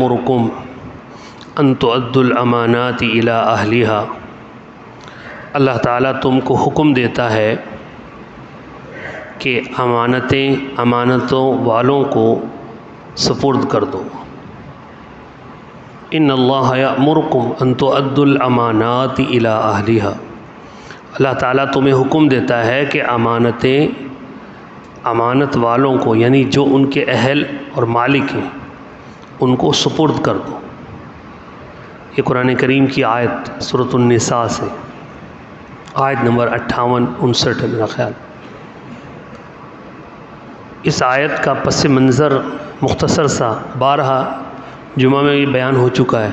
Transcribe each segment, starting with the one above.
یأمرکم ان تؤدوا الامانات الی اہلہا، اللہ تعالیٰ تم کو حکم دیتا ہے کہ امانتوں والوں کو سپرد کر دو۔ ان اللہ یأمرکم ان تؤدوا الامانات الی اہلہا، اللہ تعالیٰ تمہیں حکم دیتا ہے کہ امانت والوں کو، یعنی جو ان کے اہل اور مالک ہیں، ان کو سپرد کر دو۔ یہ قرآن کریم کی آیت سورۃ النساء سے، آیت نمبر 58-59 ہے میرا خیال۔ اس آیت کا پس منظر مختصر سا بارہا جمعہ میں یہ بیان ہو چکا ہے،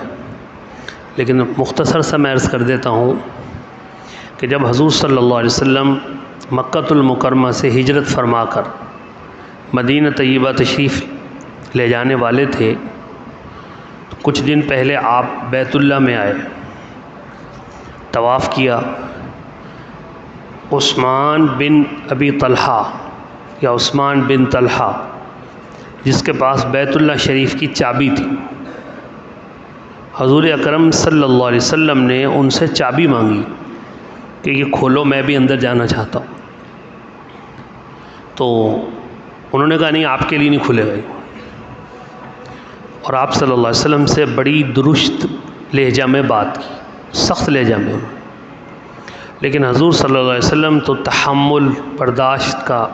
لیکن مختصر سا میں عرض کر دیتا ہوں کہ جب حضور صلی اللہ علیہ وسلم مکۃ المکرمہ سے ہجرت فرما کر مدینہ طیبہ تشریف لے جانے والے تھے، تو کچھ دن پہلے آپ بیت اللہ میں آئے، طواف کیا۔ عثمان بن ابی طلحہ یا عثمان بن طلحہ، جس کے پاس بیت اللہ شریف کی چابی تھی، حضور اکرم صلی اللہ علیہ وسلم نے ان سے چابی مانگی کہ یہ کھولو، میں بھی اندر جانا چاہتا ہوں۔ تو انہوں نے کہا نہیں، آپ کے لیے نہیں کھلے گا۔ اور آپ صلی اللہ علیہ وسلم سے بڑی درست لہجہ میں بات کی، سخت لہجہ میں۔ لیکن حضور صلی اللہ علیہ وسلم تو تحمل برداشت کا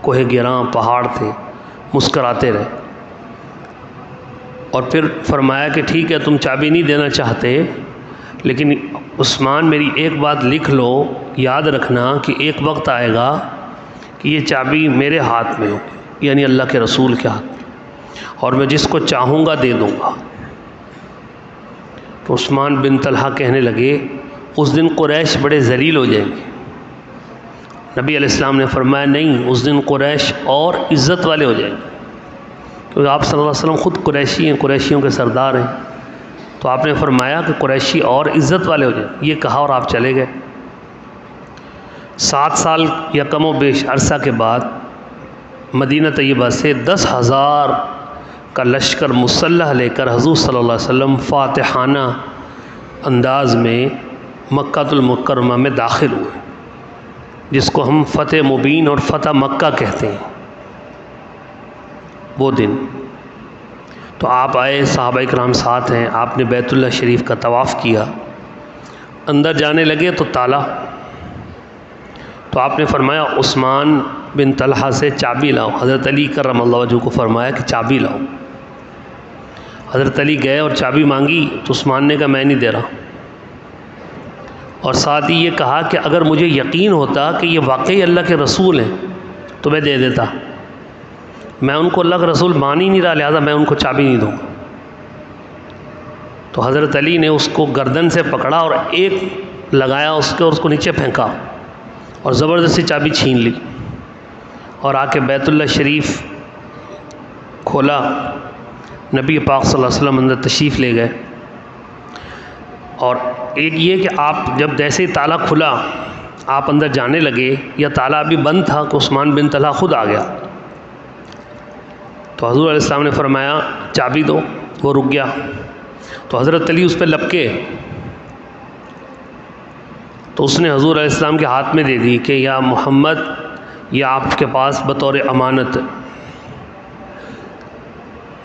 کوہ گراں پہاڑ تھے، مسکراتے رہے۔ اور پھر فرمایا کہ ٹھیک ہے، تم چابی نہیں دینا چاہتے، لیکن عثمان میری ایک بات لکھ لو، یاد رکھنا کہ ایک وقت آئے گا کہ یہ چابی میرے ہاتھ میں ہوگی، یعنی اللہ کے رسول کے ہاتھ میں، اور میں جس کو چاہوں گا دے دوں گا۔ تو عثمان بن طلحہ کہنے لگے اس دن قریش بڑے ذلیل ہو جائیں گے۔ نبی علیہ السلام نے فرمایا نہیں، اس دن قریش اور عزت والے ہو جائیں گے، کیونکہ آپ صلی اللہ علیہ وسلم خود قریشی ہیں، قریشیوں کے سردار ہیں۔ تو آپ نے فرمایا کہ قریشی اور عزت والے ہو جائیں، یہ کہا اور آپ چلے گئے۔ 7 سال یا کم و بیش عرصہ کے بعد مدینہ طیبہ سے 10,000 کا لشکر مسلح لے کر حضور صلی اللہ علیہ وسلم فاتحانہ انداز میں مکۃ المکرمہ میں داخل ہوئے، جس کو ہم فتح مبین اور فتح مکہ کہتے ہیں۔ وہ دن تو آپ آئے، صحابہ کرام ساتھ ہیں، آپ نے بیت اللہ شریف کا طواف کیا، اندر جانے لگے تو تالا۔ تو آپ نے فرمایا عثمان بن طلحہ سے چابی لاؤ۔ حضرت علی کرم اللہ وجہہ کو فرمایا کہ چابی لاؤ۔ حضرت علی گئے اور چابی مانگی تو عثمان نے کہا میں نہیں دے رہا، اور ساتھ ہی یہ کہا کہ اگر مجھے یقین ہوتا کہ یہ واقعی اللہ کے رسول ہیں تو میں دے دیتا، میں ان کو اللہ کا رسول مان ہی نہیں رہا، لہٰذا میں ان کو چابی نہیں دوں گا۔ تو حضرت علی نے اس کو گردن سے پکڑا اور ایک لگایا اس کے، اور اس کو نیچے پھینکا اور زبردستی چابی چھین لی، اور آ کے بیت اللہ شریف کھولا۔ نبی پاک صلی اللہ علیہ وسلم اندر تشریف لے گئے، اور ایک یہ کہ آپ جب جیسے ہی تالا کھلا آپ اندر جانے لگے، یا تالا ابھی بند تھا کہ عثمان بن طلحہ خود آ گیا۔ تو حضور علیہ السلام نے فرمایا چابی دو، وہ رک گیا۔ تو حضرت علی اس پہ لپکے، تو اس نے حضور علیہ السلام کے ہاتھ میں دے دی کہ یا محمد، یہ آپ کے پاس بطور امانت ہے،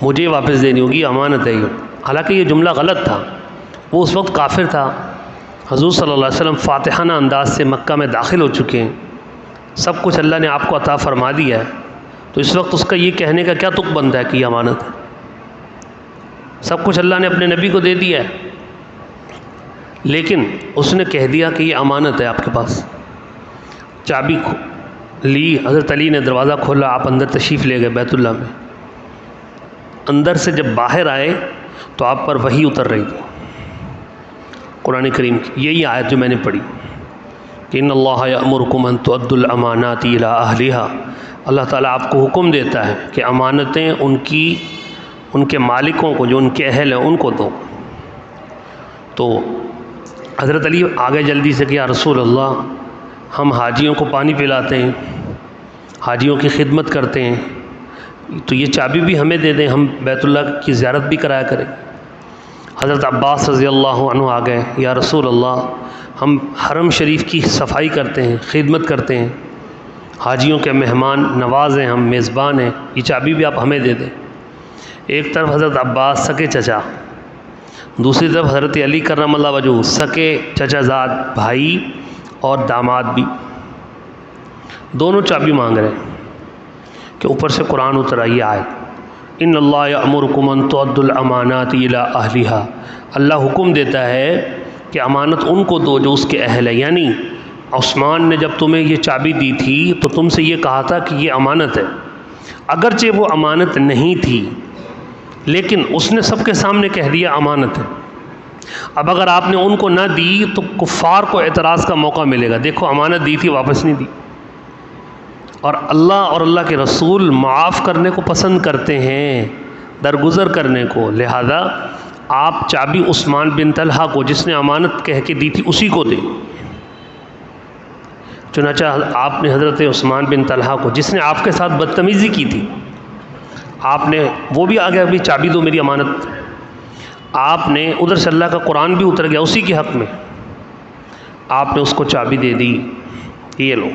مجھے واپس دینی ہوگی، امانت ہے یہ۔ حالانکہ یہ جملہ غلط تھا، وہ اس وقت کافر تھا۔ حضور صلی اللہ علیہ وسلم فاتحانہ انداز سے مکہ میں داخل ہو چکے ہیں، سب کچھ اللہ نے آپ کو عطا فرما دیا ہے، تو اس وقت اس کا یہ کہنے کا کیا تک بنتا ہے کہ یہ امانت ہے؟ سب کچھ اللہ نے اپنے نبی کو دے دیا ہے، لیکن اس نے کہہ دیا کہ یہ امانت ہے آپ کے پاس۔ چابی لی، حضرت علی نے دروازہ کھولا، آپ اندر تشریف لے گئے بیت اللہ میں۔ اندر سے جب باہر آئے تو آپ پر وحی اتر رہی تھی قرآن کریم کی، یہی آیت جو میں نے پڑھی کہ ان اللہ یأمرکم ان تؤدوا الامانات الی اہلہا، اللہ تعالیٰ آپ کو حکم دیتا ہے کہ امانتیں ان کے مالکوں کو، جو ان کے اہل ہیں، ان کو دو۔ تو حضرت علی آگے جلدی سے کہ یا رسول اللہ، ہم حاجیوں کو پانی پلاتے ہیں، حاجیوں کی خدمت کرتے ہیں، تو یہ چابی بھی ہمیں دے دیں، ہم بیت اللہ کی زیارت بھی کرایا کریں۔ حضرت عباس رضی اللہ عنہ آ گئے، یا رسول اللہ ہم حرم شریف کی صفائی کرتے ہیں، خدمت کرتے ہیں، حاجیوں کے مہمان نواز ہیں، ہم میزبان ہیں، یہ چابی بھی آپ ہمیں دے دیں۔ ایک طرف حضرت عباس سکے چچا، دوسری طرف حضرت علی کرم اللہ وجہہ سکے چچا زاد بھائی اور داماد بھی، دونوں چابی مانگ رہے ہیں کہ اوپر سے قرآن اتر آئی آیت، ان اللہ یأمرکم ان تؤدوا الامانات الی اہلھا، اللہ حکم دیتا ہے کہ امانت ان کو دو جو اس کے اہل ہے۔ یعنی عثمان نے جب تمہیں یہ چابی دی تھی تو تم سے یہ کہا تھا کہ یہ امانت ہے، اگرچہ وہ امانت نہیں تھی لیکن اس نے سب کے سامنے کہہ دیا امانت ہے۔ اب اگر آپ نے ان کو نہ دی تو کفار کو اعتراض کا موقع ملے گا، دیکھو امانت دی تھی واپس نہیں دی۔ اور اللہ کے رسول معاف کرنے کو پسند کرتے ہیں، درگزر کرنے کو، لہذا آپ چابی عثمان بن طلحہ کو جس نے امانت کہہ کے دی تھی اسی کو دیں۔ چنانچہ آپ نے حضرت عثمان بن طلحہ کو جس نے آپ کے ساتھ بدتمیزی کی تھی، آپ نے وہ بھی آ گیا بھی چابی دو میری امانت، آپ نے ادھر سے اللہ کا قرآن بھی اتر گیا اسی کے حق میں، آپ نے اس کو چابی دے دی، یہ لو۔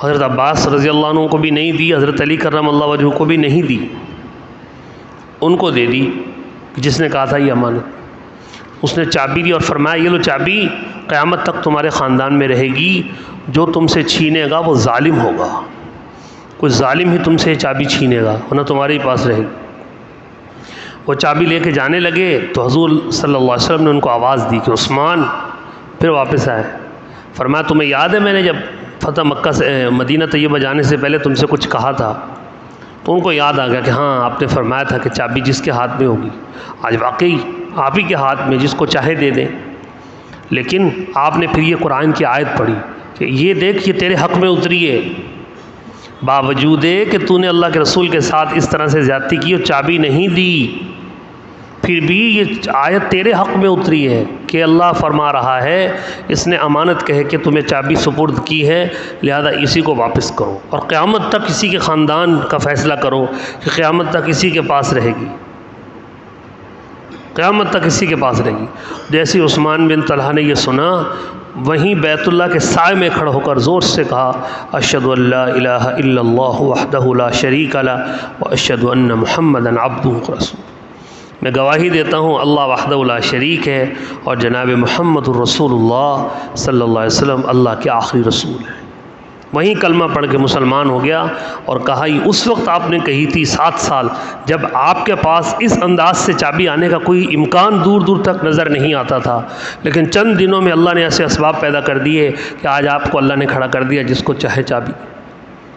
حضرت عباس رضی اللہ عنہ کو بھی نہیں دی، حضرت علی کرم اللہ وجہہ کو بھی نہیں دی، ان کو دے دی جس نے کہا تھا یہ امانت۔ اس نے چابی دی اور فرمایا یہ لو چابی، قیامت تک تمہارے خاندان میں رہے گی، جو تم سے چھینے گا وہ ظالم ہوگا، کوئی ظالم ہی تم سے چابی چھینے گا ورنہ تمہارے ہی پاس رہے گی۔ وہ چابی لے کے جانے لگے تو حضور صلی اللہ علیہ وسلم نے ان کو آواز دی کہ عثمان، پھر واپس آئے، فرمایا تمہیں یاد ہے میں نے جب فتح مکہ سے مدینہ طیبہ جانے سے پہلے تم سے کچھ کہا تھا؟ تو ان کو یاد آ گیا کہ ہاں آپ نے فرمایا تھا کہ چابی جس کے ہاتھ میں ہوگی، آج واقعی آپ ہی کے ہاتھ میں، جس کو چاہے دے دیں۔ لیکن آپ نے پھر یہ قرآن کی آیت پڑھی کہ یہ دیکھ یہ تیرے حق میں اتری ہے، باوجود کہ تو نے اللہ کے رسول کے ساتھ اس طرح سے زیادتی کی اور چابی نہیں دی، پھر بھی یہ آیت تیرے حق میں اتری ہے کہ اللہ فرما رہا ہے اس نے امانت کہہ کے تمہیں چابی سپرد کی ہے، لہذا اسی کو واپس کرو اور قیامت تک اسی کے خاندان کا فیصلہ کرو کہ قیامت تک اسی کے پاس رہے گی، قیامت تک اسی کے پاس رہے گی۔ جیسے عثمان بن طلحہ نے یہ سنا، وہیں بیت اللہ کے سائے میں کھڑا ہو کر زور سے کہا اشہد ان لا الہ الا اللہ وحدہ لا شریک لہ واشہد ان محمدا عبدہ ورسولہ، میں گواہی دیتا ہوں اللہ وحدہ لا شریک ہے اور جناب محمد الرسول اللہ صلی اللہ علیہ وسلم اللہ کے آخری رسول ہیں۔ وہیں کلمہ پڑھ کے مسلمان ہو گیا اور کہا یہ اس وقت آپ نے کہی تھی 7 سال جب آپ کے پاس اس انداز سے چابی آنے کا کوئی امکان دور دور تک نظر نہیں آتا تھا، لیکن چند دنوں میں اللہ نے ایسے اسباب پیدا کر دیے کہ آج آپ کو اللہ نے کھڑا کر دیا، جس کو چاہے چابی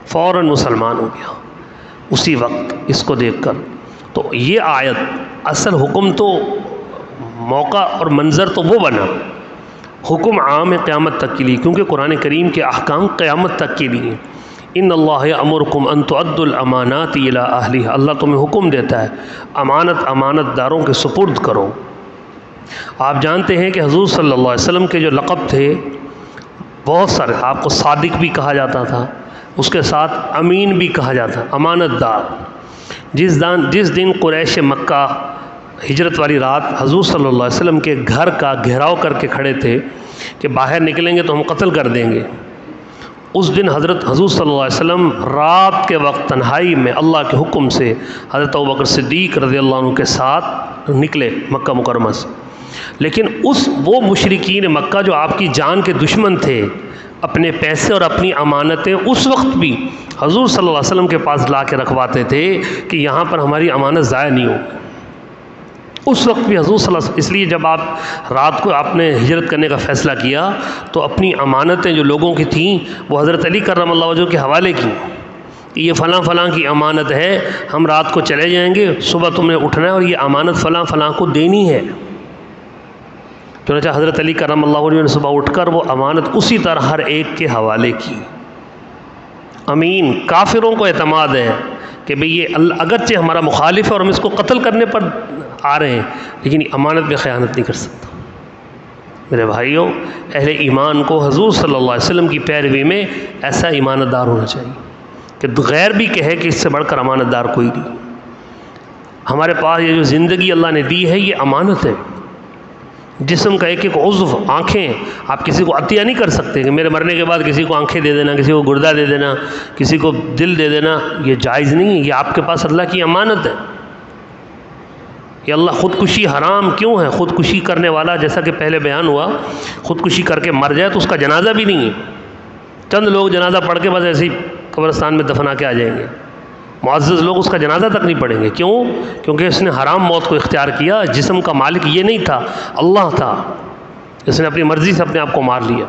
فوراً مسلمان ہو گیا اسی وقت اس کو دیکھ کر۔ تو یہ آیت اصل حکم تو موقع اور منظر تو وہ بنا، حکم عام قیامت تک کے لیے، کیونکہ قرآن کریم کے احکام قیامت تک کے لیے۔ ان اللہ یأمرکم ان تؤدوا الامانات الی اہلھا، اللہ تمہیں حکم دیتا ہے امانت داروں کے سپرد کرو۔ آپ جانتے ہیں کہ حضور صلی اللہ علیہ وسلم کے جو لقب تھے بہت سارے، آپ کو صادق بھی کہا جاتا تھا، اس کے ساتھ امین بھی کہا جاتا، امانت دار۔ جس دن قریش مکہ ہجرت والی رات حضور صلی اللہ علیہ وسلم کے گھر کا گھیراؤ کر کے کھڑے تھے کہ باہر نکلیں گے تو ہم قتل کر دیں گے، اس دن حضور صلی اللہ علیہ وسلم رات کے وقت تنہائی میں اللہ کے حکم سے حضرت ابوبکر صدیق رضی اللہ عنہ کے ساتھ نکلے مکہ مکرمہ سے۔ لیکن وہ مشرکین مکہ جو آپ کی جان کے دشمن تھے، اپنے پیسے اور اپنی امانتیں اس وقت بھی حضور صلی اللہ علیہ وسلم کے پاس لا کے رکھواتے تھے کہ یہاں پر ہماری امانت ضائع نہیں ہو۔ اس وقت بھی حضور صلی اللہ علیہ وسلم، اس لیے جب آپ رات کو آپ نے ہجرت کرنے کا فیصلہ کیا تو اپنی امانتیں جو لوگوں کی تھیں وہ حضرت علی کرم اللہ وجہہ کے حوالے کی کہ یہ فلاں فلاں کی امانت ہے، ہم رات کو چلے جائیں گے، صبح تم نے اٹھنا ہے اور یہ امانت فلاں فلاں کو دینی ہے۔ چنانچہ حضرت علی کرم اللہ وجہہ نے صبح اٹھ کر وہ امانت اسی طرح ہر ایک کے حوالے کی۔ امین، کافروں کو اعتماد ہے کہ بھئی یہ اگرچہ ہمارا مخالف ہے اور ہم اس کو قتل کرنے پر آ رہے ہیں لیکن امانت میں خیانت نہیں کر سکتا۔ میرے بھائیوں، اہل ایمان کو حضور صلی اللہ علیہ وسلم کی پیروی میں ایسا ایماندار ہونا چاہیے کہ غیر بھی کہے کہ اس سے بڑھ کر امانت دار کوئی نہیں۔ ہمارے پاس یہ جو زندگی اللہ نے دی ہے یہ امانت ہے۔ جسم کا ایک ایک عضو، آنکھیں، آپ کسی کو عطیہ نہیں کر سکتے کہ میرے مرنے کے بعد کسی کو آنکھیں دے دینا، کسی کو گردہ دے دینا، کسی کو دل دے دینا، یہ جائز نہیں ہے۔ یہ آپ کے پاس اللہ کی امانت ہے۔ یہ اللہ خودکشی حرام کیوں ہے؟ خودکشی کرنے والا، جیسا کہ پہلے بیان ہوا، خودکشی کر کے مر جائے تو اس کا جنازہ بھی نہیں ہے۔ چند لوگ جنازہ پڑھ کے بس ایسے ہی قبرستان میں دفنا کے آ جائیں گے، معزز لوگ اس کا جنازہ تک نہیں پڑھیں گے۔ کیوں؟ کیونکہ اس نے حرام موت کو اختیار کیا۔ جسم کا مالک یہ نہیں تھا، اللہ تھا، اس نے اپنی مرضی سے اپنے آپ کو مار لیا۔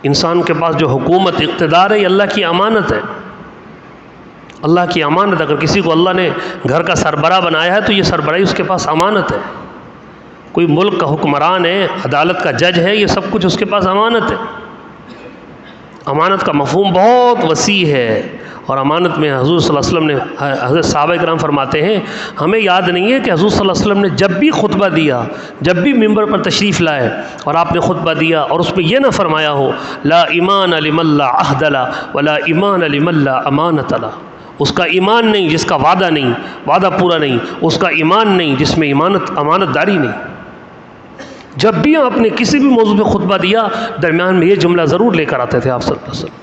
انسان کے پاس جو حکومت اقتدار ہے یہ اللہ کی امانت ہے، اللہ کی امانت۔ اگر کسی کو اللہ نے گھر کا سربراہ بنایا ہے تو یہ سربراہی اس کے پاس امانت ہے۔ کوئی ملک کا حکمران ہے، عدالت کا جج ہے، یہ سب کچھ اس کے پاس امانت ہے۔ امانت کا مفہوم بہت وسیع ہے، اور امانت میں حضور صلی اللہ علیہ وسلم نے، حضرت صحابہ کرام فرماتے ہیں ہمیں یاد نہیں ہے کہ حضور صلی اللہ علیہ وسلم نے جب بھی خطبہ دیا، جب بھی ممبر پر تشریف لائے اور آپ نے خطبہ دیا اور اس میں یہ نہ فرمایا ہو لا ایمان لمن لا عہد له ولا ایمان لمن لا امانت له، اس کا ایمان نہیں جس کا وعدہ نہیں، وعدہ پورا نہیں، اس کا ایمان نہیں جس میں امانت داری نہیں۔ جب بھی آپ نے کسی بھی موضوع پہ خطبہ دیا درمیان میں یہ جملہ ضرور لے کر آتے تھے آپ صلی اللہ علیہ وسلم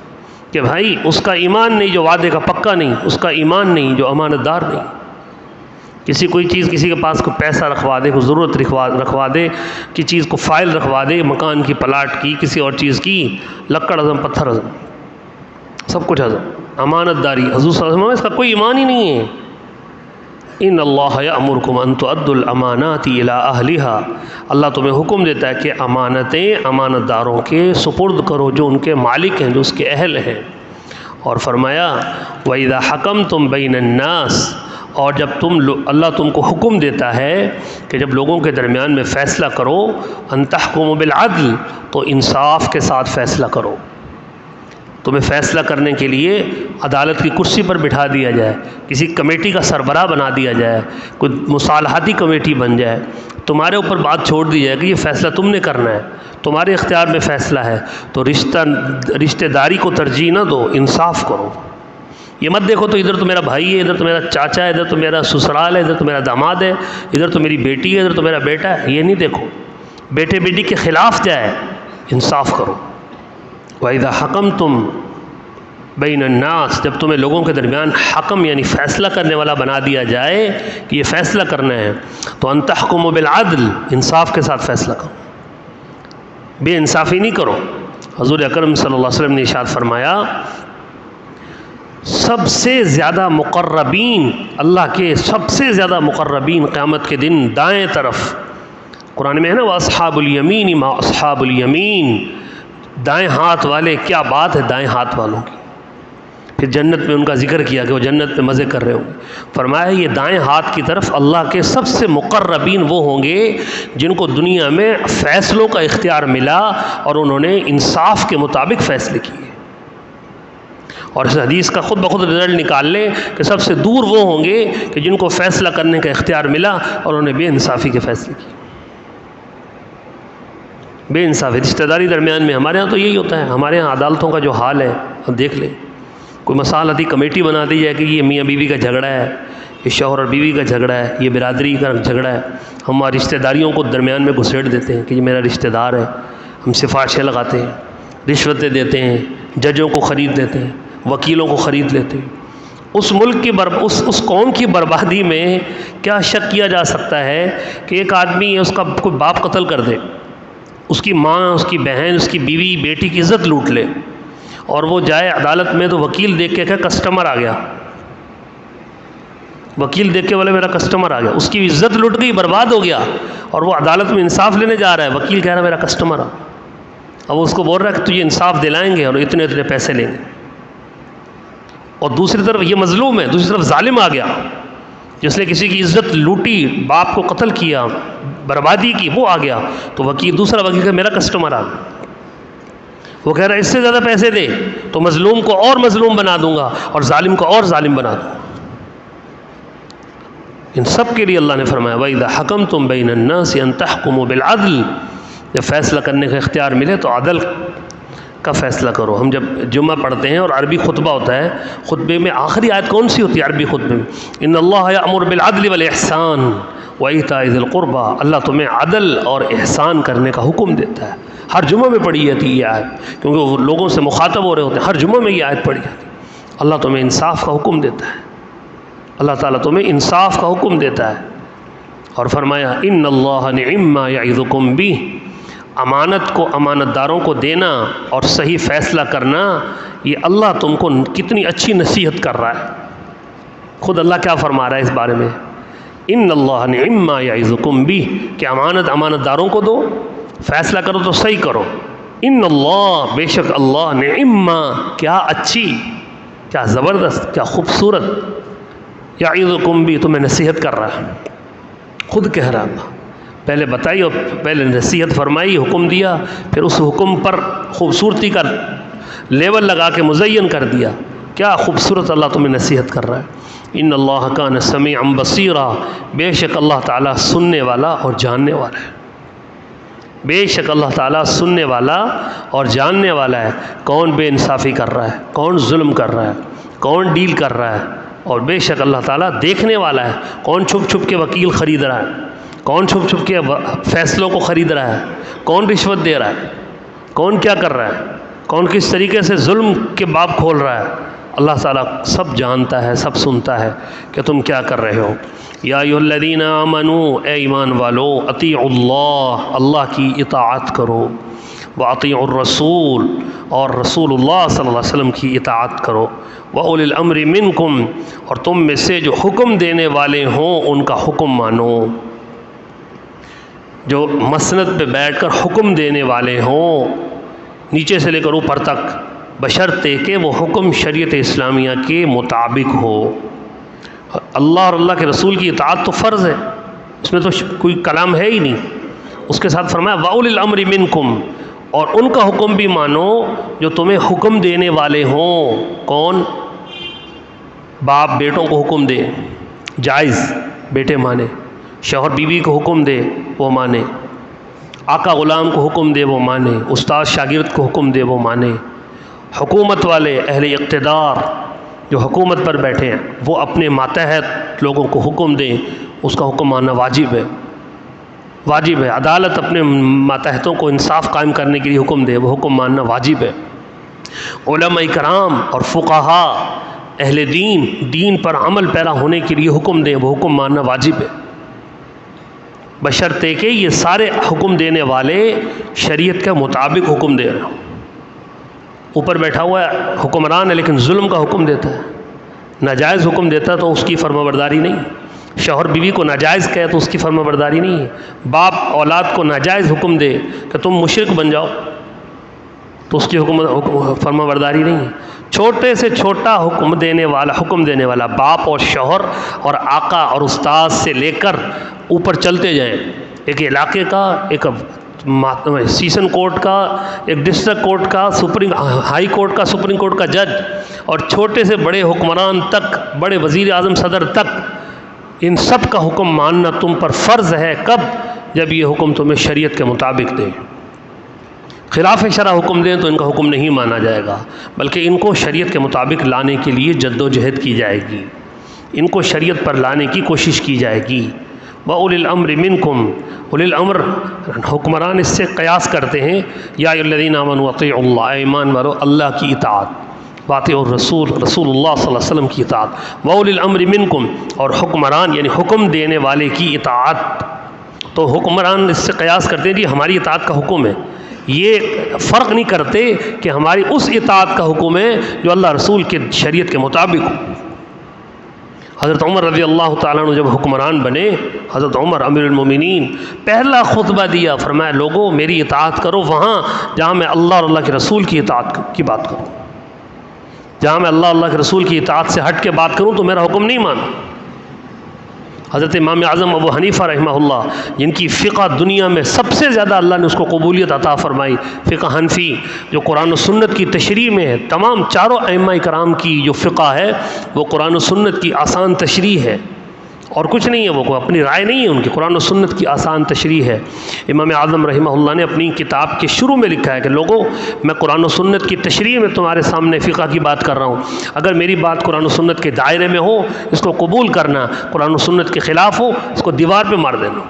کہ بھائی اس کا ایمان نہیں جو وعدے کا پکا نہیں، اس کا ایمان نہیں جو امانت دار نہیں۔ کوئی چیز کسی کے پاس کوئی پیسہ رکھوا دے، کوئی ضرورت رکھوا دے، کسی چیز کو فائل رکھوا دے، مکان کی، پلاٹ کی، کسی اور چیز کی، لکڑ ہضم، پتھر ہضم، سب کچھ ہضم، امانت داری۔ حضور صلی اللہ علیہ وسلم اس کا کوئی ایمان ہی نہیں ہے۔ ان اللہ یأمرکم ان تؤدوا الامانات الی اہلہا، اللہ تمہیں حکم دیتا ہے کہ امانتیں امانت داروں کے سپرد کرو جو ان کے مالک ہیں، جو اس کے اہل ہیں۔ اور فرمایا وَإِذَا حَكَمْتُمْ بَيْنَ النَّاسِ، اور جب اللہ تم کو حکم دیتا ہے کہ جب لوگوں کے درمیان میں فیصلہ کرو، ان تحکموا بالعدل، تو انصاف کے ساتھ فیصلہ کرو۔ تمہیں فیصلہ کرنے کے لیے عدالت کی کرسی پر بٹھا دیا جائے، کسی کمیٹی کا سربراہ بنا دیا جائے، کوئی مصالحاتی کمیٹی بن جائے، تمہارے اوپر بات چھوڑ دی جائے کہ یہ فیصلہ تم نے کرنا ہے، تمہارے اختیار میں فیصلہ ہے، تو رشتہ داری کو ترجیح نہ دو، انصاف کرو۔ یہ مت دیکھو تو ادھر تو میرا بھائی ہے، ادھر تو میرا چاچا ہے، ادھر تو میرا سسرال ہے، ادھر تو میرا داماد ہے، ادھر تو میری بیٹی ہے، ادھر تو میرا بیٹا ہے، یہ نہیں دیکھو، بیٹے بیٹی کے خلاف جائے، انصاف کرو۔ وَإِذَا حَكَمْتُمْ بَيْنَ النَّاسِ، جب تمہیں لوگوں کے درمیان حکم یعنی فیصلہ کرنے والا بنا دیا جائے کہ یہ فیصلہ کرنا ہے، تو ان تحکموا بالعدل، انصاف کے ساتھ فیصلہ کرو، بے انصافی نہیں کرو۔ حضور اکرم صلی اللہ علیہ وسلم نے ارشاد فرمایا سب سے زیادہ مقربین، اللہ کے سب سے زیادہ مقربین قیامت کے دن دائیں طرف، قرآن میں ہے نا وَأَصْحَابُ الْيَمِينِ مَا أَصْحَابُ الْيَمِينِ، دائیں ہاتھ والے، کیا بات ہے دائیں ہاتھ والوں کی۔ پھر جنت میں ان کا ذکر کیا کہ وہ جنت میں مزے کر رہے ہوں گے۔ فرمایا یہ دائیں ہاتھ کی طرف اللہ کے سب سے مقربین وہ ہوں گے جن کو دنیا میں فیصلوں کا اختیار ملا اور انہوں نے انصاف کے مطابق فیصلے کیے۔ اور اس حدیث کا خود بخود رزلٹ نکال لیں کہ سب سے دور وہ ہوں گے کہ جن کو فیصلہ کرنے کا اختیار ملا اور انہوں نے بے انصافی کے فیصلے کیے۔ بے انصافی رشتہ داری درمیان میں ہمارے ہاں تو یہی ہوتا ہے۔ ہمارے ہاں عدالتوں کا جو حال ہے اب دیکھ لیں، کوئی مصالحتی کمیٹی بنا دی جائے کہ یہ میاں بیوی کا جھگڑا ہے، یہ شوہر اور بیوی کا جھگڑا ہے، یہ برادری کا جھگڑا ہے، ہم رشتہ داریوں کو درمیان میں گھسیٹ دیتے ہیں کہ یہ میرا رشتہ دار ہے، ہم سفارشیں لگاتے ہیں، رشوتیں دیتے ہیں، ججوں کو خرید لیتے ہیں، وکیلوں کو خرید لیتے ہیں۔ اس ملک کی اس قوم کی بربادی میں کیا شک کیا جا سکتا ہے کہ ایک آدمی اس کا کوئی باپ قتل کر دے، اس کی ماں، اس کی بہن، اس کی بیوی، بیٹی کی عزت لوٹ لے، اور وہ جائے عدالت میں تو وکیل دیکھ کے کہ کسٹمر آ گیا، وکیل دیکھ کے بولے میرا کسٹمر آ گیا، اس کی عزت لٹ گئی، برباد ہو گیا، اور وہ عدالت میں انصاف لینے جا رہا ہے، وکیل کہہ رہا ہے میرا کسٹمر آ، اب وہ اس کو بول رہا ہے کہ تجھے انصاف دلائیں گے اور اتنے اتنے پیسے لیں گے، اور دوسری طرف یہ مظلوم ہے، دوسری طرف ظالم آ گیا جس نے کسی کی عزت لوٹی، باپ کو قتل کیا، بربادی کی، وہ آ گیا، تو وکیل دوسرا وکیل کہ میرا کسٹمر آ گیا، وہ کہہ رہا ہے اس سے زیادہ پیسے دے تو مظلوم کو اور مظلوم بنا دوں گا اور ظالم کو اور ظالم بنا دوں گا۔ ان سب کے لیے اللہ نے فرمایا وَإِذَا حَكَمْتُمْ بَيْنَ النَّاسِ أَن تَحْكُمُوا بِالْعَدْلِ، جب فیصلہ کرنے کا اختیار ملے تو عدل کا فیصلہ کرو۔ ہم جب جمعہ پڑھتے ہیں اور عربی خطبہ ہوتا ہے، خطبے میں آخری آیت کون سی ہوتی ہے عربی خطبے میں؟ ان اللہ یأمر بالعدل والاحسان وایتاء ذی القربى، اللہ تمہیں عدل اور احسان کرنے کا حکم دیتا ہے۔ ہر جمعہ میں پڑھی جاتی ہے یہ آیت، کیونکہ وہ لوگوں سے مخاطب ہو رہے ہوتے ہیں، ہر جمعہ میں یہ آیت پڑھی جاتی ہے۔ اللہ تمہیں انصاف کا حکم دیتا ہے، اللہ تعالیٰ تمہیں انصاف کا حکم دیتا ہے، اور فرمایا ان اللہ نعم ما یعظکم بہ، امانت کو امانت داروں کو دینا اور صحیح فیصلہ کرنا، یہ اللہ تم کو کتنی اچھی نصیحت کر رہا ہے۔ خود اللہ کیا فرما رہا ہے اس بارے میں؟ ان اللہ نعم ما یعظکم بہ، کہ امانت داروں کو دو، فیصلہ کرو تو صحیح کرو۔ ان اللہ، بے شک اللہ، نعم ما، کیا اچھی، کیا زبردست، کیا خوبصورت، یعظکم بہ، تمہیں نصیحت کر رہا ہے، خود کہہ رہا اللہ۔ پہلے بتائی اور پہلے نصیحت فرمائی، حکم دیا، پھر اس حکم پر خوبصورتی کا لیول لگا کے مزین کر دیا۔ کیا خوبصورت اللہ تمہیں نصیحت کر رہا ہے۔ ان اللہ کان سمیعا بصیرا، بے شک اللہ تعالیٰ سننے والا اور جاننے والا ہے، بے شک اللہ تعالیٰ سننے والا اور جاننے والا ہے، کون بے انصافی کر رہا ہے، کون ظلم کر رہا ہے، کون ڈیل کر رہا ہے، اور بے شک اللہ تعالیٰ دیکھنے والا ہے، کون چھپ چھپ کے وکیل خرید رہا ہے، کون چھپ چھپ کے فیصلوں کو خرید رہا ہے، کون رشوت دے رہا ہے، کون کیا کر رہا ہے، کون کس طریقے سے ظلم کے باب کھول رہا ہے۔ اللہ تعالیٰ سب جانتا ہے، سب سنتا ہے کہ تم کیا کر رہے ہو۔ یا ایھا الذین آمنوا، اے ایمان والو، اطیعوا اللہ، اللہ کی اطاعت کرو، واطیعوا الرسول، اور رسول اللہ صلی اللہ علیہ وسلم کی اطاعت کرو، واولی الامر منکم، اور تم میں سے جو حکم دینے والے ہوں ان کا حکم مانو، جو مسند پہ بیٹھ کر حکم دینے والے ہوں نیچے سے لے کر اوپر تک، بشرطے کہ وہ حکم شریعت اسلامیہ کے مطابق ہو۔ اللہ اور اللہ کے رسول کی اطاعت تو فرض ہے، اس میں تو کوئی کلام ہے ہی نہیں۔ اس کے ساتھ فرمایا وَأُولِي الْأَمْرِ مِنْكُمْ، اور ان کا حکم بھی مانو جو تمہیں حکم دینے والے ہوں۔ کون؟ باپ بیٹوں کو حکم دے، جائز، بیٹے مانے، شوہر بیوی کو حکم دے، وہ مانے، آقا غلام کو حکم دے، وہ مانے، استاد شاگرد کو حکم دے، وہ مانے، حکومت والے اہل اقتدار جو حکومت پر بیٹھے ہیں وہ اپنے ماتحت لوگوں کو حکم دیں، اس کا حکم ماننا واجب ہے، واجب ہے۔ عدالت اپنے ماتحتوں کو انصاف قائم کرنے کے لیے حکم دے، وہ حکم ماننا واجب ہے۔ علماء کرام اور فقہا اہل دین، دین پر عمل پیرا ہونے کے لیے حکم دیں، وہ حکم ماننا واجب ہے، بشرطے کہ یہ سارے حکم دینے والے شریعت کے مطابق حکم دے رہے ہوں۔ اوپر بیٹھا ہوا ہے حکمران ہے لیکن ظلم کا حکم دیتا ہے، ناجائز حکم دیتا ہے تو اس کی فرما برداری نہیں، شوہر بیوی کو ناجائز کہے تو اس کی فرما برداری نہیں ہے، باپ اولاد کو ناجائز حکم دے کہ تم مشرک بن جاؤ تو اس کی فرما برداری نہیں ہے۔ چھوٹے سے چھوٹا حکم دینے والا باپ اور شوہر اور آقا اور استاد سے لے کر اوپر چلتے جائیں، ایک علاقے کا، ایک سیشن کورٹ کا، ایک ڈسٹرکٹ کورٹ کا، ہائی کورٹ کا، سپریم کورٹ کا جج، اور چھوٹے سے بڑے حکمران تک، بڑے وزیر اعظم صدر تک، ان سب کا حکم ماننا تم پر فرض ہے۔ کب؟ جب یہ حکم تمہیں شریعت کے مطابق دیں۔ خلاف شرع حکم دیں تو ان کا حکم نہیں مانا جائے گا، بلکہ ان کو شریعت کے مطابق لانے کے لیے جد و جہد کی جائے گی، ان کو شریعت پر لانے کی کوشش کی جائے گی۔ وَأُولِي الْأَمْرِ مِنْكُمْ، اولی الامر حکمران اس سے قیاس کرتے ہیں، یا ایھا الذین آمنوا اطیعوا اللہ، ایمان والو اللہ کی اطاعت، واطیعوا الرسول، رسول اللہ صلی اللہ علیہ وسلم کی اطاعت، وَأُولِي الْأَمْرِ مِنْكُمْ، اور حکمران یعنی حکم دینے والے کی اطاعت۔ تو حکمران اس سے قیاس کرتے ہیں کہ ہماری اطاعت کا حکم ہے، یہ فرق نہیں کرتے کہ ہماری اس اطاعت کا حکم ہے جو اللہ رسول کے شریعت کے مطابق ہو۔ حضرت عمر رضی اللہ تعالیٰ عنہ جب حکمران بنے، حضرت عمر امیر المومنین پہلا خطبہ دیا، فرمایا لوگوں میری اطاعت کرو وہاں جہاں میں اللہ اور اللہ کے رسول کی اطاعت کی بات کروں، جہاں میں اللہ کے رسول کی اطاعت سے ہٹ کے بات کروں تو میرا حکم نہیں مانو۔ حضرت امام اعظم ابو حنیفہ رحمہ اللہ، جن کی فقہ دنیا میں سب سے زیادہ اللہ نے اس کو قبولیت عطا فرمائی، فقہ حنفی جو قرآن و سنت کی تشریح میں ہے، تمام چاروں ائمہ کرام کی جو فقہ ہے وہ قرآن و سنت کی آسان تشریح ہے، اور کچھ نہیں ہے، وہ کوئی اپنی رائے نہیں ہے ان کی، قرآن و سنت کی آسان تشریح ہے۔ امام اعظم رحمہ اللہ نے اپنی کتاب کے شروع میں لکھا ہے کہ لوگوں، میں قرآن و سنت کی تشریح میں تمہارے سامنے فقہ کی بات کر رہا ہوں، اگر میری بات قرآن و سنت کے دائرے میں ہو اس کو قبول کرنا، قرآن و سنت کے خلاف ہو اس کو دیوار پہ مار دینا،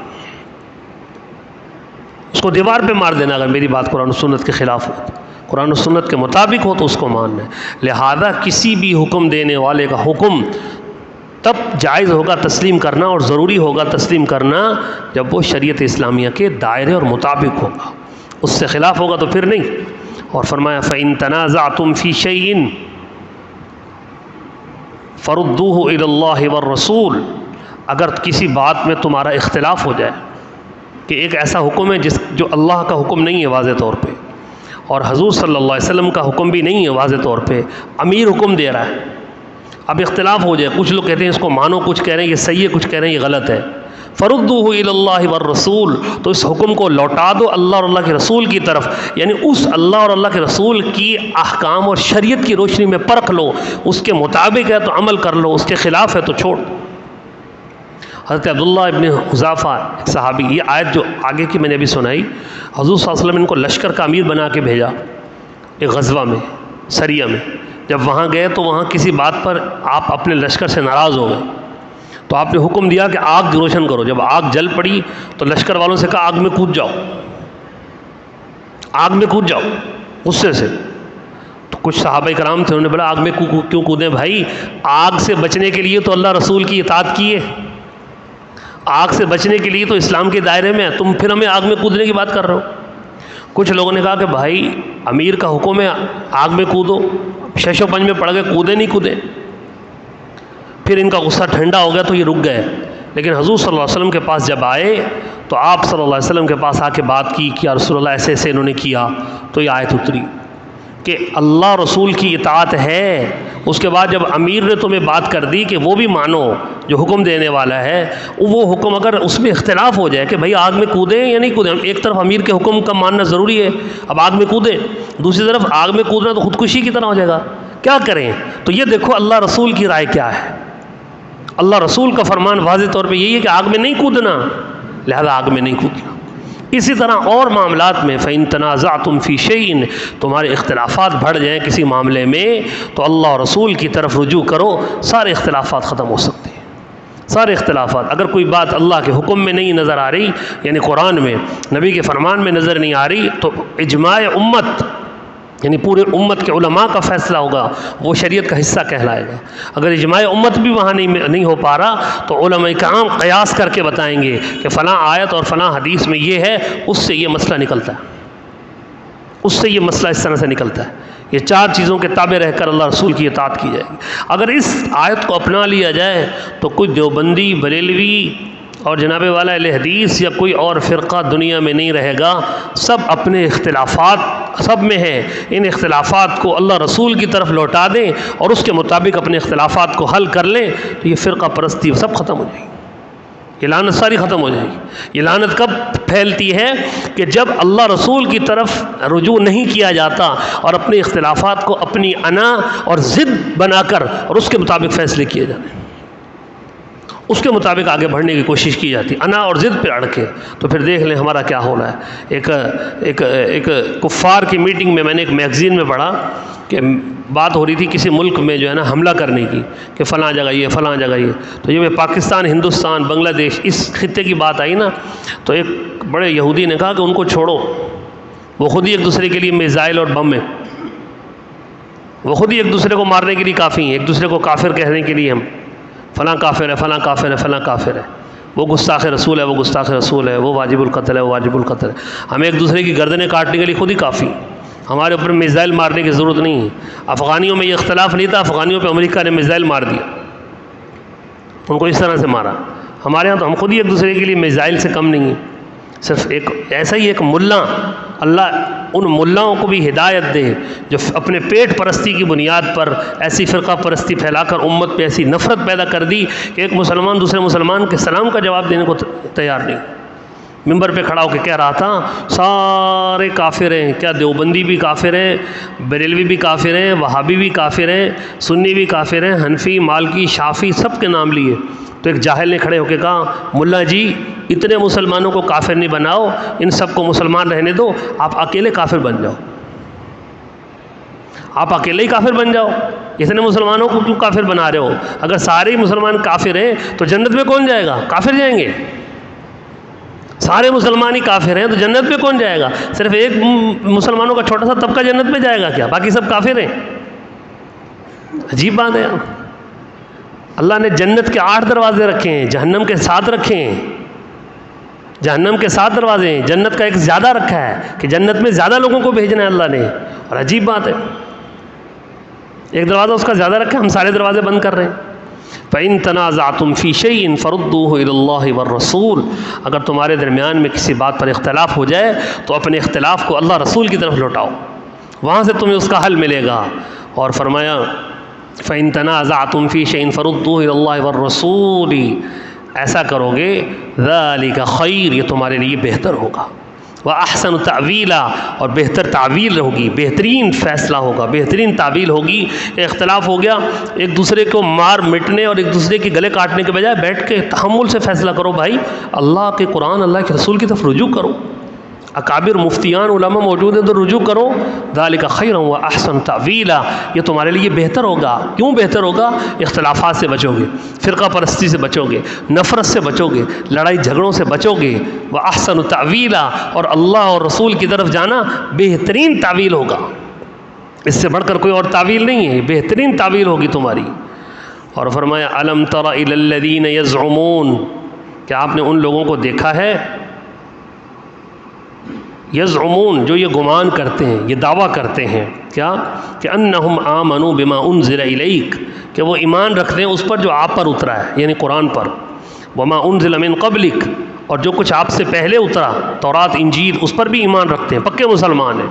اس کو دیوار پہ مار دینا۔ اگر میری بات قرآن و سنت کے خلاف ہو، قرآن و سنت کے مطابق ہو تو اس کو ماننا ہے۔ لہذا کسی بھی حکم دینے والے کا حکم تب جائز ہوگا تسلیم کرنا اور ضروری ہوگا تسلیم کرنا جب وہ شریعت اسلامیہ کے دائرے اور مطابق ہوگا، اس سے خلاف ہوگا تو پھر نہیں۔ اور فرمایا فَإِن تَنَازَعْتُمْ فِي شَيْءٍ فَرُدُّوهُ إِلَى اللَّهِ وَالرَّسُولِ، اگر کسی بات میں تمہارا اختلاف ہو جائے کہ ایک ایسا حکم ہے جو اللہ کا حکم نہیں ہے واضح طور پہ، اور حضور صلی اللہ علیہ وسلم کا حکم بھی نہیں ہے واضح طور پہ، امیر حکم دے رہا ہے، اب اختلاف ہو جائے، کچھ لوگ کہتے ہیں اس کو مانو، کچھ کہہ رہے ہیں یہ صحیح ہے، کچھ کہہ رہے ہیں یہ غلط ہے، فَرُدُّوهُ إِلَى اللَّهِ وَالرَّسُولِ، تو اس حکم کو لوٹا دو اللہ اور اللہ کے رسول کی طرف، یعنی اس اللہ اور اللہ کے رسول کی احکام اور شریعت کی روشنی میں پرکھ لو، اس کے مطابق ہے تو عمل کر لو، اس کے خلاف ہے تو چھوڑ۔ حضرت عبداللہ ابن حذافہ ایک صحابی، یہ آیت جو آگے کی میں نے ابھی سنائی، حضور صلی اللہ علیہ وسلم نے ان کو لشکر کا امیر بنا کے بھیجا ایک غزوہ میں، سریہ میں، جب وہاں گئے تو وہاں کسی بات پر آپ اپنے لشکر سے ناراض ہو گئے، تو آپ نے حکم دیا کہ آگ روشن کرو، جب آگ جل پڑی تو لشکر والوں سے کہا آگ میں کود جاؤ، آگ میں کود جاؤ غصے سے۔ تو کچھ صحابہ کرام تھے، انہوں نے بولا آگ میں کیوں کودیں بھائی، آگ سے بچنے کے لیے تو اللہ رسول کی اطاعت کیے، آگ سے بچنے کے لیے تو اسلام کے دائرے میں ہے، تم پھر ہمیں آگ میں کودنے کی بات کر رہے ہو۔ کچھ لوگوں نے کہا کہ بھائی امیر کا حکم ہے آگ میں کودو، شش و پنج میں پڑ گئے، کودے نہیں کودے۔ پھر ان کا غصہ ٹھنڈا ہو گیا تو یہ رک گئے، لیکن حضور صلی اللہ علیہ وسلم کے پاس جب آئے تو آپ صلی اللہ علیہ وسلم کے پاس آ کے بات کی کہ یا رسول اللہ ایسے ایسے انہوں نے کیا، تو یہ آیت اتری کہ اللہ رسول کی اطاعت ہے۔ اس کے بعد جب امیر نے تمہیں بات کر دی کہ وہ بھی مانو جو حکم دینے والا ہے، وہ حکم اگر اس میں اختلاف ہو جائے کہ بھائی آگ میں کودیں یا نہیں کودیں، ایک طرف امیر کے حکم کا ماننا ضروری ہے، اب آگ میں کودیں، دوسری طرف آگ میں کودنا تو خودکشی کی طرح ہو جائے گا، کیا کریں؟ تو یہ دیکھو اللہ رسول کی رائے کیا ہے، اللہ رسول کا فرمان واضح طور پہ یہی ہے کہ آگ میں نہیں کودنا، لہذا آگ میں نہیں کودنا۔ اسی طرح اور معاملات میں فَإِن تَنَازَعْتُمْ فِي شَيْءٍ، تمہارے اختلافات بڑھ جائیں کسی معاملے میں تو اللہ اور رسول کی طرف رجوع کرو، سارے اختلافات ختم ہو سکتے ہیں، سارے اختلافات۔ اگر کوئی بات اللہ کے حکم میں نہیں نظر آ رہی، یعنی قرآن میں، نبی کے فرمان میں نظر نہیں آ رہی، تو اجماع امت، یعنی پورے امت کے علماء کا فیصلہ ہوگا، وہ شریعت کا حصہ کہلائے گا۔ اگر اجماع امت بھی وہاں نہیں ہو پا رہا تو علماء کرام قیاس کر کے بتائیں گے کہ فلاں آیت اور فلاں حدیث میں یہ ہے، اس سے یہ مسئلہ نکلتا ہے، اس سے یہ مسئلہ اس طرح سے نکلتا ہے۔ یہ چار چیزوں کے تابع رہ کر اللہ رسول کی اطاعت کی جائے گی۔ اگر اس آیت کو اپنا لیا جائے تو کوئی دیوبندی، بریلوی اور جناب والا اہل حدیث یا کوئی اور فرقہ دنیا میں نہیں رہے گا، سب اپنے اختلافات سب میں ہیں، ان اختلافات کو اللہ رسول کی طرف لوٹا دیں اور اس کے مطابق اپنے اختلافات کو حل کر لیں تو یہ فرقہ پرستی سب ختم ہو جائے گی، یہ لعنت ساری ختم ہو جائے گی۔ یہ لعنت کب پھیلتی ہے کہ جب اللہ رسول کی طرف رجوع نہیں کیا جاتا اور اپنے اختلافات کو اپنی انا اور ضد بنا کر اور اس کے مطابق فیصلے کیے جاتے ہیں، اس کے مطابق آگے بڑھنے کی کوشش کی جاتی، انا اور ضد پہ اڑ کے۔ تو پھر دیکھ لیں ہمارا کیا ہو رہا ہے۔ ایک کفار کی میٹنگ میں نے ایک میگزین میں پڑھا کہ بات ہو رہی تھی کسی ملک میں جو ہے نا حملہ کرنے کی، کہ فلاں جگہ یہ فلاں جگہ یہ، تو یہ پاکستان، ہندوستان، بنگلہ دیش، اس خطے کی بات آئی نا، تو ایک بڑے یہودی نے کہا کہ ان کو چھوڑو، وہ خود ہی ایک دوسرے کے لیے میزائل اور بم ہیں، وہ خود ہی ایک دوسرے کو مارنے کے لیے کافی ہیں، ایک دوسرے کو کافر کہنے کے لیے ہم فلاں کافر ہے، فلاں کافر ہے، فلاں کافر ہے، وہ گستاخ رسول ہے، وہ گستاخ رسول ہے، وہ واجب القتل ہے، وہ واجب القتل ہے۔ ہمیں ایک دوسرے کی گردنیں کاٹنے کے لیے خود ہی کافی، ہمارے اوپر میزائل مارنے کی ضرورت نہیں ہے۔ افغانیوں میں یہ اختلاف نہیں تھا، افغانیوں پہ امریکہ نے میزائل مار دیا، ان کو اس طرح سے مارا۔ ہمارے ہاں تو ہم خود ہی ایک دوسرے کے لیے میزائل سے کم نہیں ہیں۔ صرف ایک ایسا ہی ایک ملا، اللہ ان ملاؤں کو بھی ہدایت دے جو اپنے پیٹ پرستی کی بنیاد پر ایسی فرقہ پرستی پھیلا کر امت پہ ایسی نفرت پیدا کر دی کہ ایک مسلمان دوسرے مسلمان کے سلام کا جواب دینے کو تیار نہیں۔ ممبر پہ کھڑا ہو کے کہہ رہا تھا سارے کافر ہیں، کیا دیوبندی بھی کافر ہیں، بریلوی بھی کافر ہیں، وہابی بھی کافر ہیں، سنی بھی کافر ہیں، حنفی، مالکی، شافی، سب کے نام لیے، تو ایک جاہل نے کھڑے ہو کے کہا ملا جی اتنے مسلمانوں کو کافر نہیں بناؤ، ان سب کو مسلمان رہنے دو، آپ اکیلے کافر بن جاؤ، آپ اکیلے ہی کافر بن جاؤ، اتنے مسلمانوں کو کیوں کافر بنا رہے ہو؟ اگر سارے مسلمان کافر ہیں تو جنت میں کون جائے گا؟ کافر جائیں گے؟ سارے مسلمان ہی کافر ہیں تو جنت میں کون جائے گا؟ صرف ایک مسلمانوں کا چھوٹا سا طبقہ جنت میں جائے گا کیا؟ باقی سب کافر ہیں؟ عجیب بات ہے۔ اللہ نے جنت کے 8 دروازے رکھے ہیں، جہنم کے 7 رکھے ہیں، جہنم کے 7 دروازے ہیں، جنت کا ایک زیادہ رکھا ہے کہ جنت میں زیادہ لوگوں کو بھیجنا ہے اللہ نے، اور عجیب بات ہے ایک دروازہ اس کا زیادہ رکھا ہے، ہم سارے دروازے بند کر رہے ہیں۔ فَإِن تَنَازَعْتُمْ فِي شَيْءٍ فَرُدُّوهُ إِلَى اللَّهِ وَالرَّسُولِ، اگر تمہارے درمیان میں کسی بات پر اختلاف ہو جائے تو اپنے اختلاف کو اللہ رسول کی طرف لوٹاؤ، وہاں سے تمہیں اس کا حل ملے گا۔ اور فرمایا فَإِن تَنَازَعْتُمْ فِي شَيْءٍ فَرُدُّوهُ إِلَى اللَّهِ وَالرَّسُولِ، ایسا کرو گے ذَلِكَ خَيْرٌ، یہ تمہارے لیے بہتر ہوگا، وَأَحْسَنُ تَأْوِيلًا، اور بہتر تعویل ہوگی، بہترین فیصلہ ہوگا، بہترین تعویل ہوگی۔ اختلاف ہو گیا، ایک دوسرے کو مار مٹنے اور ایک دوسرے کے گلے کاٹنے کے بجائے بیٹھ کے تحمل سے فیصلہ کرو بھائی، اللہ کے قرآن اللہ کے رسول کی طرف رجوع کرو، اکابر مفتیان علماء موجود ہیں تو رجوع کرو۔ ذالک خیر واحسن تاویلا، یہ تمہارے لیے بہتر ہوگا۔ کیوں بہتر ہوگا؟ اختلافات سے بچو گے، فرقہ پرستی سے بچو گے، نفرت سے بچو گے، لڑائی جھگڑوں سے بچو گے۔ واحسن تاویلا، اور اللہ اور رسول کی طرف جانا بہترین تعویل ہوگا، اس سے بڑھ کر کوئی اور تعویل نہیں ہے، بہترین تعویل ہوگی تمہاری۔ اور فرمایا الم تر الی الذین یزعمون، کیا آپ نے ان لوگوں کو دیکھا ہے، یزعمون جو یہ گمان کرتے ہیں، یہ دعویٰ کرتے ہیں کیا کہ انہم آمنوا بما انزل الیک، کہ وہ ایمان رکھتے ہیں اس پر جو آپ پر اترا ہے، یعنی قرآن پر، وما انزل من قبلک، اور جو کچھ آپ سے پہلے اترا تورات انجیل اس پر بھی ایمان رکھتے ہیں، پکے مسلمان ہیں۔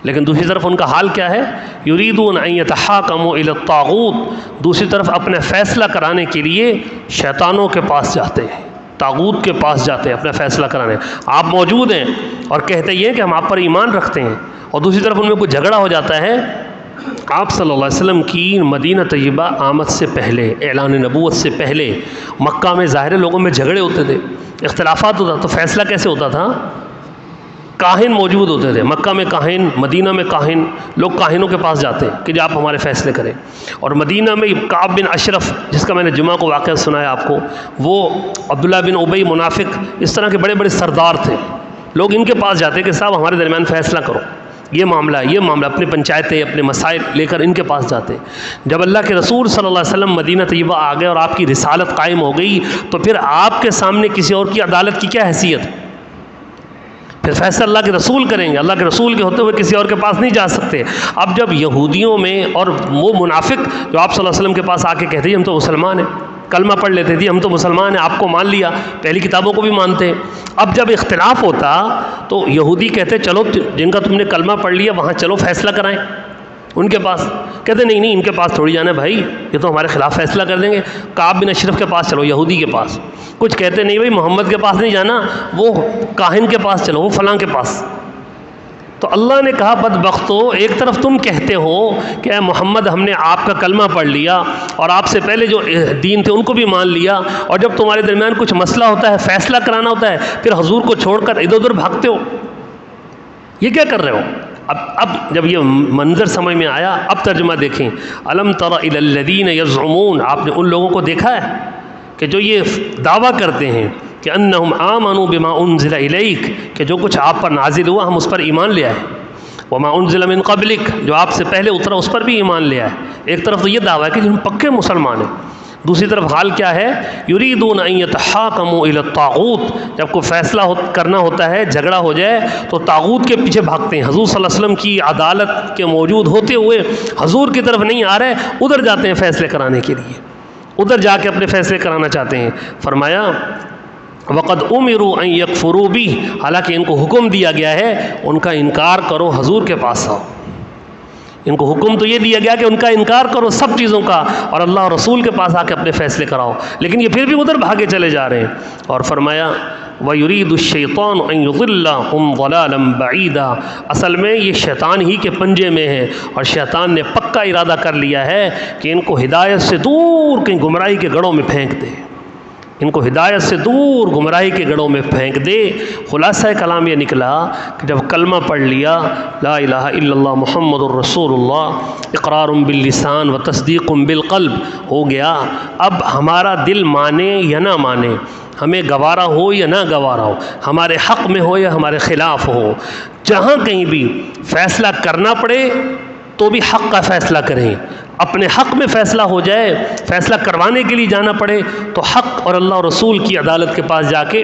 لیکن دوسری طرف ان کا حال کیا ہے؟ یریدون ان یتحاکموا الی الطاغوت، دوسری طرف اپنے فیصلہ کرانے کے لیے شیطانوں کے پاس جاتے ہیں، طاغوت کے پاس جاتے ہیں اپنا فیصلہ کرانے۔ آپ موجود ہیں اور کہتے یہ کہ ہم آپ پر ایمان رکھتے ہیں، اور دوسری طرف ان میں کوئی جھگڑا ہو جاتا ہے۔ آپ صلی اللہ علیہ وسلم کی مدینہ طیبہ آمد سے پہلے، اعلان نبوت سے پہلے مکہ میں ظاہر لوگوں میں جھگڑے ہوتے تھے، اختلافات ہوتا، تو فیصلہ کیسے ہوتا تھا؟ کاہن موجود ہوتے تھے، مکہ میں کاہن، مدینہ میں کاہن، لوگ کاہنوں کے پاس جاتے ہیں کہ جو آپ ہمارے فیصلے کریں۔ اور مدینہ میں کعب بن اشرف، جس کا میں نے جمعہ کو واقعہ سنایا آپ کو، وہ عبداللہ بن ابی منافق، اس طرح کے بڑے بڑے سردار تھے، لوگ ان کے پاس جاتے کہ صاحب ہمارے درمیان فیصلہ کرو، یہ معاملہ اپنی پنچایتیں، اپنے مسائل لے کر ان کے پاس جاتے۔ جب اللہ کے رسول صلی اللہ علیہ وسلم مدینہ طیبہ آ گئے اور آپ کی رسالت قائم ہو گئی، تو پھر آپ کے سامنے کسی اور کی عدالت کی کیا حیثیت؟ پھر فیصلہ اللہ کے رسول کریں گے، اللہ کے رسول کے ہوتے ہوئے کسی اور کے پاس نہیں جا سکتے۔ اب جب یہودیوں میں اور وہ منافق جو آپ صلی اللہ علیہ وسلم کے پاس آ کے کہتے ہیں ہم تو مسلمان ہیں، کلمہ پڑھ لیتے تھے ہم تو مسلمان ہیں، آپ کو مان لیا، پہلی کتابوں کو بھی مانتے ہیں۔ اب جب اختلاف ہوتا تو یہودی کہتے چلو جن کا تم نے کلمہ پڑھ لیا وہاں چلو فیصلہ کرائیں، ان کے پاس کہتے نہیں ان کے پاس تھوڑی جانا ہے بھائی، یہ تو ہمارے خلاف فیصلہ کر دیں گے، کعب بن اشرف کے پاس چلو، یہودی کے پاس۔ کچھ کہتے نہیں بھائی محمد کے پاس نہیں جانا، وہ کاہن کے پاس چلو، وہ فلاں کے پاس۔ تو اللہ نے کہا بدبختو، ایک طرف تم کہتے ہو کہ اے محمد ہم نے آپ کا کلمہ پڑھ لیا اور آپ سے پہلے جو دین تھے ان کو بھی مان لیا، اور جب تمہارے درمیان کچھ مسئلہ ہوتا ہے، فیصلہ کرانا ہوتا ہے، پھر حضور کو چھوڑ کر ادھر ادھر بھاگتے ہو، یہ کیا کر رہے ہو؟ اب جب یہ منظر سمجھ میں آیا، اب ترجمہ دیکھیں، الم تر الی الذین یزعمون، آپ نے ان لوگوں کو دیکھا ہے کہ جو یہ دعویٰ کرتے ہیں کہ انہم آمنوا بما انزل الیک، کہ جو کچھ آپ پر نازل ہوا ہم اس پر ایمان لے آئے، وما انزل من قبلک، جو آپ سے پہلے اترا اس پر بھی ایمان لے آئے۔ ایک طرف تو یہ دعویٰ ہے کہ ہم پکے مسلمان ہیں، دوسری طرف حال کیا ہے؟ یریدون ان یتحاکموا الی الطاغوت، جب کوئی فیصلہ کرنا ہوتا ہے، جھگڑا ہو جائے تو طاغوت کے پیچھے بھاگتے ہیں، حضور صلی اللہ علیہ وسلم کی عدالت کے موجود ہوتے ہوئے حضور کی طرف نہیں آ رہے، ادھر جاتے ہیں فیصلے کرانے کے لیے، ادھر جا کے اپنے فیصلے کرانا چاہتے ہیں۔ فرمایا وقد امروا ان یکفروا بہ، حالانکہ ان کو حکم دیا گیا ہے ان کا انکار کرو، حضور کے پاس آؤ، ان کو حکم تو یہ دیا گیا کہ ان کا انکار کرو سب چیزوں کا، اور اللہ اور رسول کے پاس آ کے اپنے فیصلے کراؤ، لیکن یہ پھر بھی ادھر بھاگے چلے جا رہے ہیں۔ اور فرمایا وَيُرِيدُ الشَّيْطَانُ أَن يُضِلَّهُمْ ضَلَالًا بَعِيدًا، اصل میں یہ شیطان ہی کے پنجے میں ہے، اور شیطان نے پکا ارادہ کر لیا ہے کہ ان کو ہدایت سے دور کہیں گمراہی کے گڑھوں میں پھینک دے۔ ان کو ہدایت سے دور گمراہی کے گڑھوں میں پھینک دے۔ خلاصہ کلام یہ نکلا کہ جب کلمہ پڑھ لیا لا الہ الا اللہ محمد الرسول اللہ، اقرار باللسان و تصدیق بالقلب ہو گیا، اب ہمارا دل مانے یا نہ مانے، ہمیں گوارا ہو یا نہ گوارا ہو، ہمارے حق میں ہو یا ہمارے خلاف ہو، جہاں کہیں بھی فیصلہ کرنا پڑے تو بھی حق کا فیصلہ کریں، اپنے حق میں فیصلہ ہو جائے، فیصلہ کروانے کے لیے جانا پڑے تو حق اور اللہ اور رسول کی عدالت کے پاس جا کے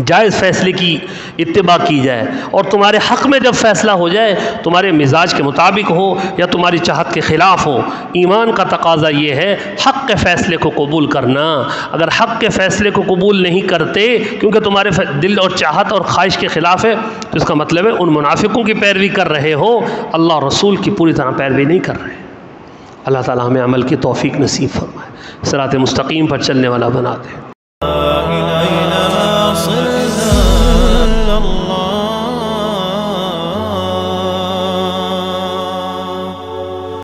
جائز فیصلے کی اتباع کی جائے، اور تمہارے حق میں جب فیصلہ ہو جائے تمہارے مزاج کے مطابق ہو یا تمہاری چاہت کے خلاف ہو، ایمان کا تقاضا یہ ہے حق کے فیصلے کو قبول کرنا۔ اگر حق کے فیصلے کو قبول نہیں کرتے کیونکہ تمہارے دل اور چاہت اور خواہش کے خلاف ہے تو اس کا مطلب ہے ان منافقوں کی پیروی کر رہے ہو، اللہ اور رسول کی پوری طرح پیروی نہیں کر رہے۔ اللہ تعالی ہمیں عمل کی توفیق نصیب فرمائے، صراط مستقیم پر چلنے والا بنا دے۔